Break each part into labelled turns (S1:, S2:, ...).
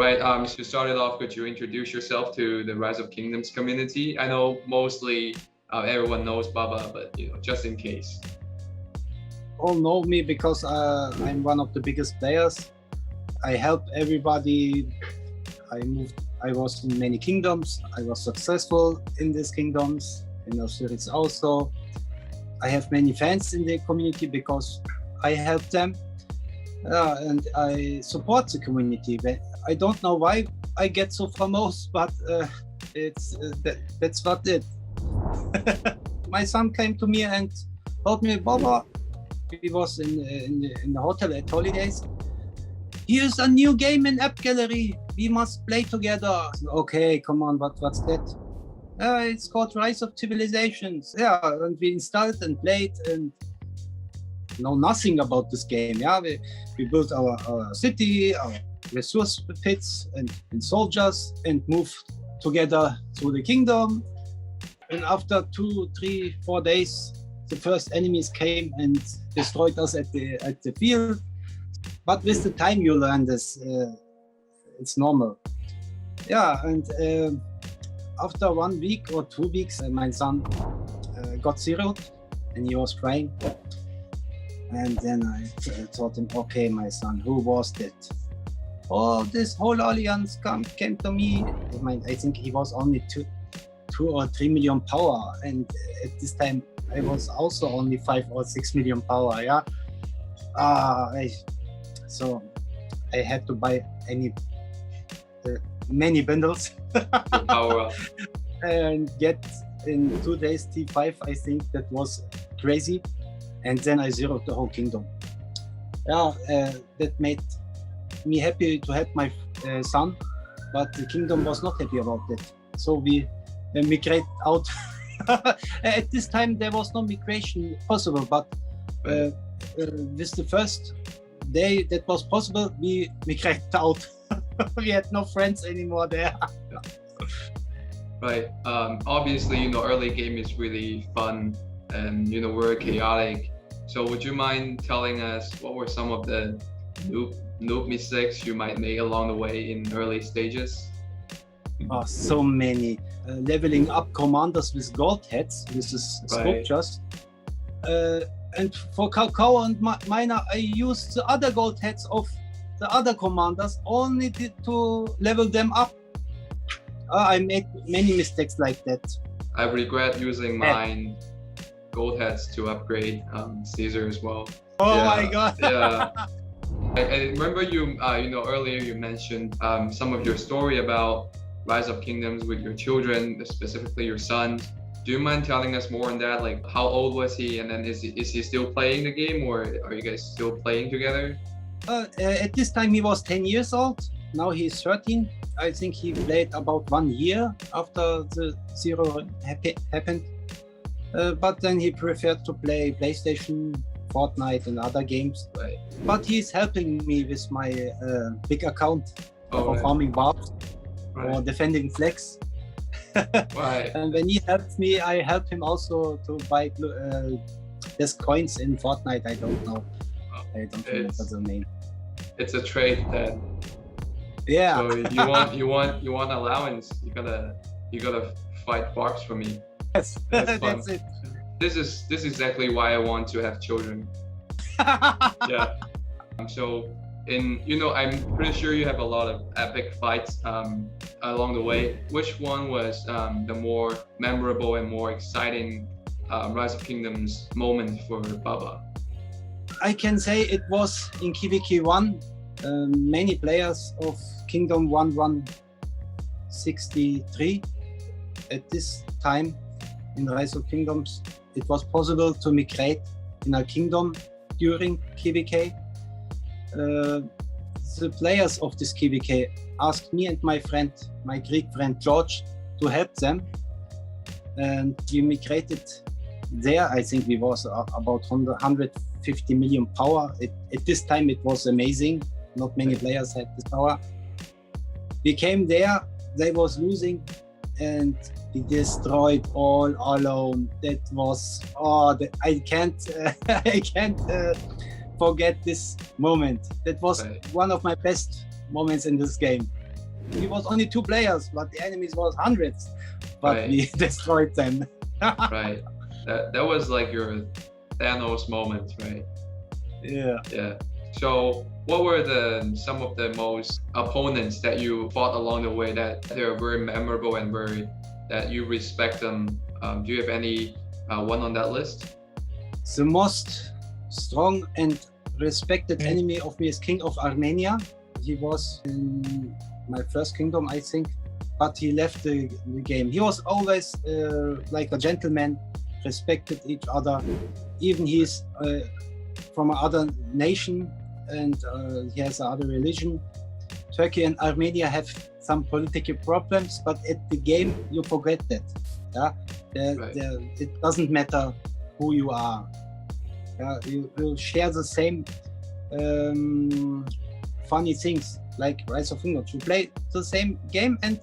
S1: right. So start it off, could you introduce yourself to the Rise of Kingdoms community? I know mostly everyone knows Baba, but just in case.
S2: All know me because I'm one of the biggest players. I help everybody. I was in many kingdoms. I was successful in these kingdoms, in Osiris also. I have many fans in the community because I help them. And I support the community. I don't know why I get so famous, but that's what it. My son came to me and told me, Baba, he was in the hotel at holidays. Here's a new game in App Gallery. We must play together. Okay, come on, what's that? It's called Rise of Civilizations. Yeah, and we installed and played and know nothing about this game. Yeah, we built our city, our resource pits and soldiers, and moved together through the kingdom. And after 2, 3, 4 days, the first enemies came and destroyed us at the field. But with the time you learn this, it's normal. Yeah, and after 1 week or 2 weeks, my son got zeroed and he was crying. And then I told him, okay, my son, who was that? Oh, this whole alliance came to me. I think he was only 2 or 3 million power. And at this time, I was also only 5 or 6 million power, yeah? So I had to buy many bundles.
S1: Power up.
S2: And get in 2 days T5, I think that was crazy. And then I zeroed the whole kingdom. Yeah, that made me happy to help my son, but the kingdom was not happy about that. So we migrate out. At this time there was no migration possible, but with the first day that was possible, we migrated out. We had no friends anymore there.
S1: Right. Obviously, early game is really fun and we're chaotic. So would you mind telling us what were some of the noob mistakes you might make along the way in early stages?
S2: Oh, so many. Leveling up commanders with gold heads, with these sculptures. And for Kakao and Miner, I used the other gold heads of the other commanders only to level them up. I made many mistakes like that.
S1: I regret using mine gold heads to upgrade Caesar as well.
S2: Oh yeah, my god.
S1: Yeah. I remember you earlier you mentioned some of your story about Rise of Kingdoms with your children, specifically your son. Do you mind telling us more on that? Like, how old was he, and then is he still playing the game, or are you guys still playing together?
S2: At this time he was 10 years old. Now he's 13. I think he played about 1 year after the zero happened. But then he preferred to play PlayStation, Fortnite and other games.
S1: Right.
S2: But he's helping me with my big account for
S1: right.
S2: farming barbs
S1: Right.
S2: or defending flags.
S1: Right.
S2: And when he helps me, I help him also to buy there's coins in Fortnite. I don't know. I don't remember the name.
S1: It's a trade then.
S2: Yeah.
S1: So you want allowance. You gotta fight barbs for me.
S2: Yes. That's it.
S1: This is exactly why I want to have children. Yeah. So I'm pretty sure you have a lot of epic fights along the way. Which one was the more memorable and more exciting Rise of Kingdoms moment for Baba?
S2: I can say it was in KvK 1. Many players of Kingdom 1163 at this time in Rise of Kingdoms, it was possible to migrate in a kingdom during KvK. The players of this KvK asked me and my Greek friend George, to help them, and we migrated there. I think we was about 150 million power. At this time it was amazing. Not many players had this power. We came there, they was losing, and we destroyed all alone. That was I can't forget this moment. That was one of my best moments in this game. We was only 2 players, but the enemies was hundreds. But
S1: Right.
S2: we destroyed them.
S1: Right. That was like your Thanos moment, right?
S2: Yeah.
S1: Yeah. So what were some of the most opponents that you fought along the way that they're very memorable and that you respect them? Do you have any one on that list?
S2: The most strong and respected enemy of me is King of Armenia. He was in my first kingdom, I think, but he left the game. He was always like a gentleman, respected each other. Even he's from another nation and he has another religion. Turkey and Armenia have some political problems, but at the game you forget that. Yeah, it doesn't matter who you are. Yeah, you share the same funny things like Rise of Kingdoms. You play the same game, and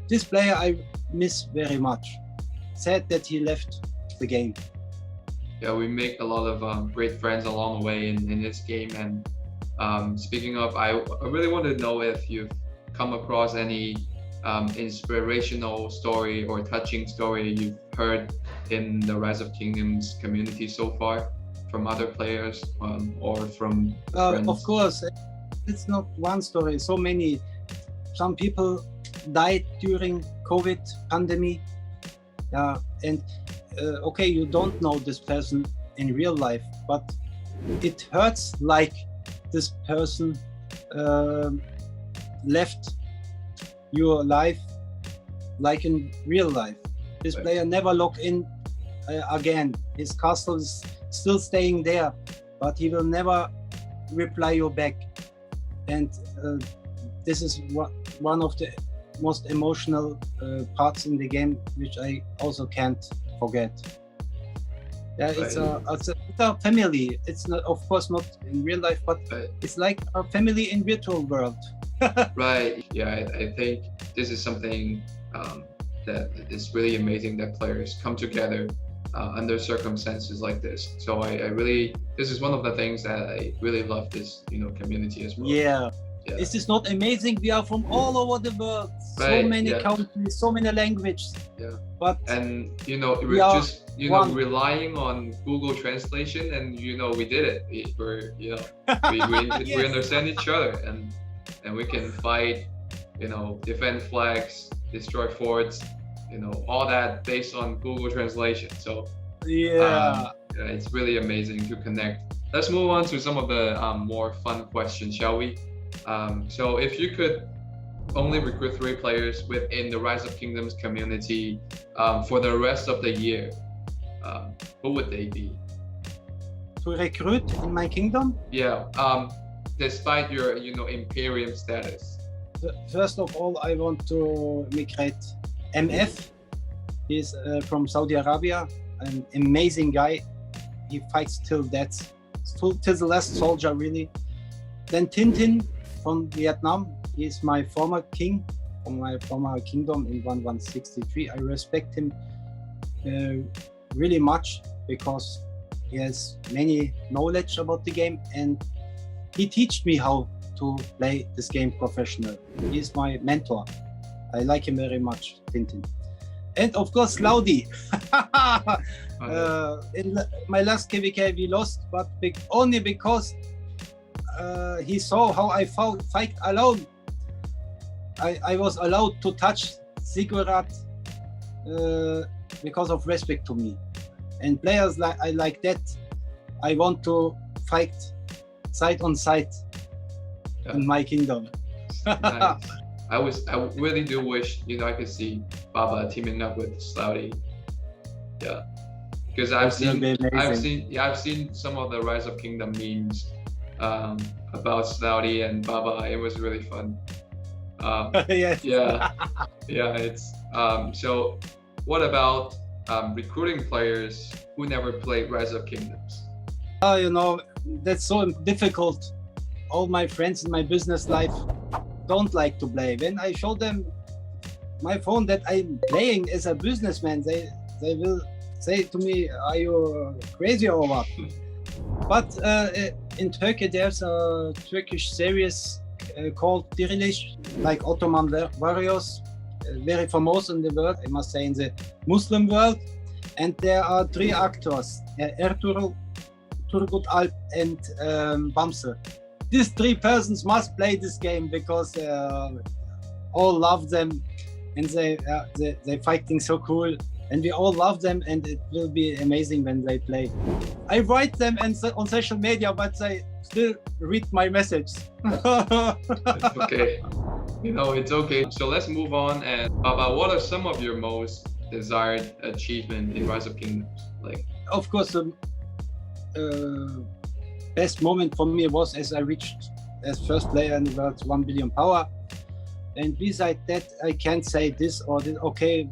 S2: this player I miss very much. Sad that he left the game.
S1: Yeah, we make a lot of great friends along the way in this game. And speaking of, I really want to know if you've come across any inspirational story or touching story you've heard in the Rise of Kingdoms community so far from other players or from friends.
S2: Of course, it's not one story. So many. Some people died during COVID pandemic. And okay, you don't know this person in real life, but it hurts like this person left your life like in real life. This
S1: Right.
S2: player never logged in again. His castle is still staying there, but he will never reply you back. And this is one of the most emotional parts in the game, which I also can't forget. Yeah, it's a family. It's not, of course, not in real life, but it's like a family in virtual world.
S1: Right. Yeah, I think this is something that is really amazing that players come together under circumstances like this. So this is one of the things that I really love this, community as well.
S2: Yeah.
S1: Yeah.
S2: Is this not amazing? We are from all over the world, so
S1: Right,
S2: many
S1: yeah.
S2: countries, so many languages.
S1: Yeah.
S2: But
S1: And
S2: We are
S1: just
S2: one.
S1: relying on Google Translation, and we did it. We
S2: Yes.
S1: understand each other, and we can fight, defend flags, destroy forts, all that based on Google Translation. So
S2: yeah,
S1: yeah, it's really amazing to connect. Let's move on to some of the more fun questions, shall we? So if you could only recruit 3 players within the Rise of Kingdoms community for the rest of the year, who would they be?
S2: to recruit in my kingdom.
S1: Yeah, despite your Imperium status.
S2: First of all, I want to recruit MF. He's from Saudi Arabia, an amazing guy. He fights till death, till the last soldier, really. Then Tintin from Vietnam. He's my former king from my former kingdom in 1163. I respect him really much because he has many knowledge about the game, and he taught me how to play this game professional. He's my mentor. I like him very much, Tintin. And of course, Laudi. In my last KVK we lost, but only because he saw how I fight alone. I was allowed to touch Ziggurat because of respect to me. And players like that, I want to fight side on side in my kingdom.
S1: Nice. I really do wish I could see Baba teaming up with Slouty. Yeah, because I've seen some of the Rise of Kingdom memes about Slouty and Baba. It was really fun.
S2: Yes.
S1: Yeah, it's so what about recruiting players who never played Rise of Kingdoms?
S2: That's so difficult. All my friends in my business life don't like to play. When I show them my phone that I'm playing as a businessman, they will say to me, "Are you crazy or what?" But in Turkey, there's a Turkish series called Dirilish, like Ottoman warriors, very famous in the world, I must say in the Muslim world. And there are three actors, Ertuğrul, Turgut Alp and Bamse. These three persons must play this game because all love them and they're fighting so cool. And we all love them, and it will be amazing when they play. I write them on social media, but they still read my message.
S1: It's okay. It's okay. So let's move on. And Baba, what are some of your most desired achievement in Rise of Kingdoms?
S2: Of course, the best moment for me was as I reached as first player in the world 1 billion power. And beside that, I can't say this or this. Okay.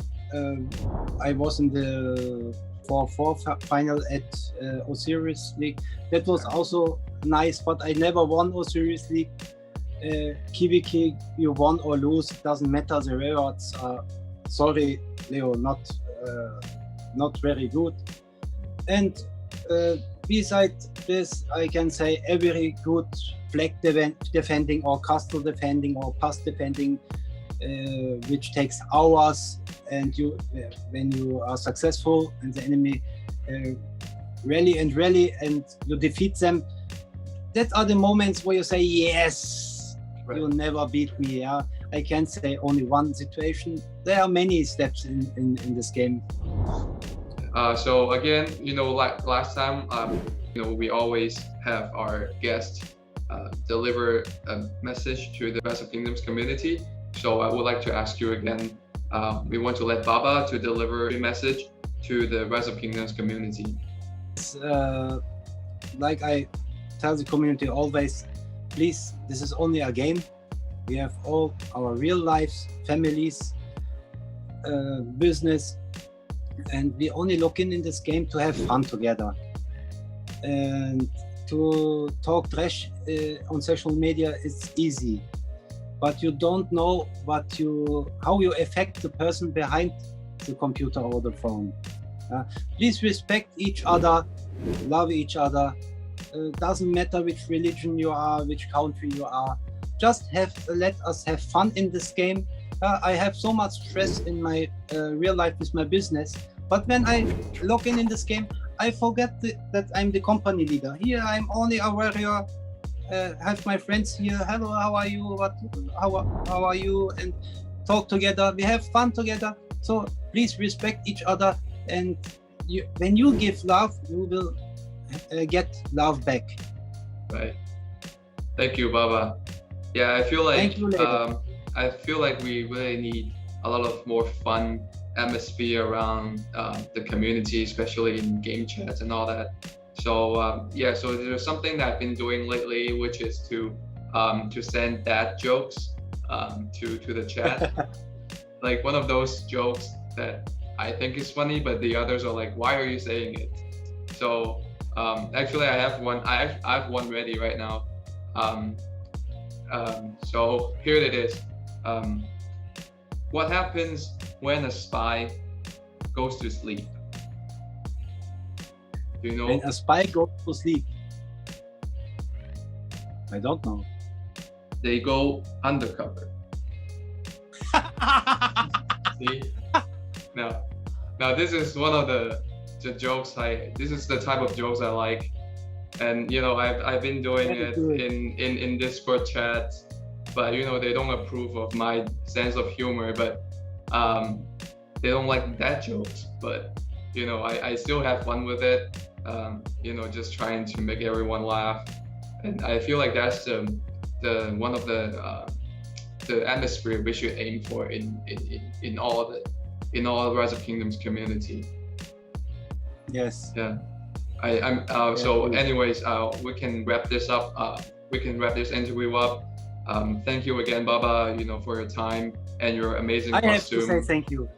S2: I was in the 4-4 final at Osiris League. That was also nice, but I never won Osiris League. Kibiki, you won or lose, it doesn't matter. The rewards are, sorry, Leo, not very good. And besides this, I can say every good flag defending or castle defending or pass defending, which takes hours, and when you are successful and the enemy rally and you defeat them, that are the moments where you say, yes, right. You'll never beat me. Yeah? I can't say only one situation. There are many steps in this game.
S1: So again, like last time, we always have our guests deliver a message to the Rise of Kingdoms community. So I would like to ask you again, we want to let Baba to deliver a message to the Rise of Kingdoms community.
S2: Like I tell the community always, please, this is only a game. We have all our real lives, families, business, and we only look in this game to have fun together. And to talk trash on social media is easy. But you don't know how you affect the person behind the computer or the phone. Please respect each other, love each other. Doesn't matter which religion you are, which country you are. Just let us have fun in this game. I have so much stress in my real life with my business, but when I log in this game, I forget that I'm the company leader. Here I'm only a warrior. Have my friends here. Hello, how are you? How are you? And talk together. We have fun together. So please respect each other. And when you give love, you will get love back.
S1: Right. Thank you, Baba. Yeah, I feel like we really need a lot of more fun atmosphere around the community, especially in game chats and all that. So so there's something that I've been doing lately, which is to send dad jokes to the chat. Like one of those jokes that I think is funny, but the others are like, why are you saying it? So actually I have one. I have one ready right now. So here it is. What happens when a spy goes to sleep? Do you know?
S2: When a spy goes to sleep? I don't know.
S1: They go undercover. See? Now this is one of the jokes this is the type of jokes I like. And I've been doing it in Discord chats, but they don't approve of my sense of humor, but they don't like that jokes. But I still have fun with it. Just trying to make everyone laugh, and I feel like that's the one of the atmosphere we should aim for in all Rise of Kingdoms community.
S2: Yes.
S1: Yeah. So anyways, we can wrap this up. We can wrap this interview up. Thank you again, Baba, for your time and your amazing costume.
S2: I have to say thank you.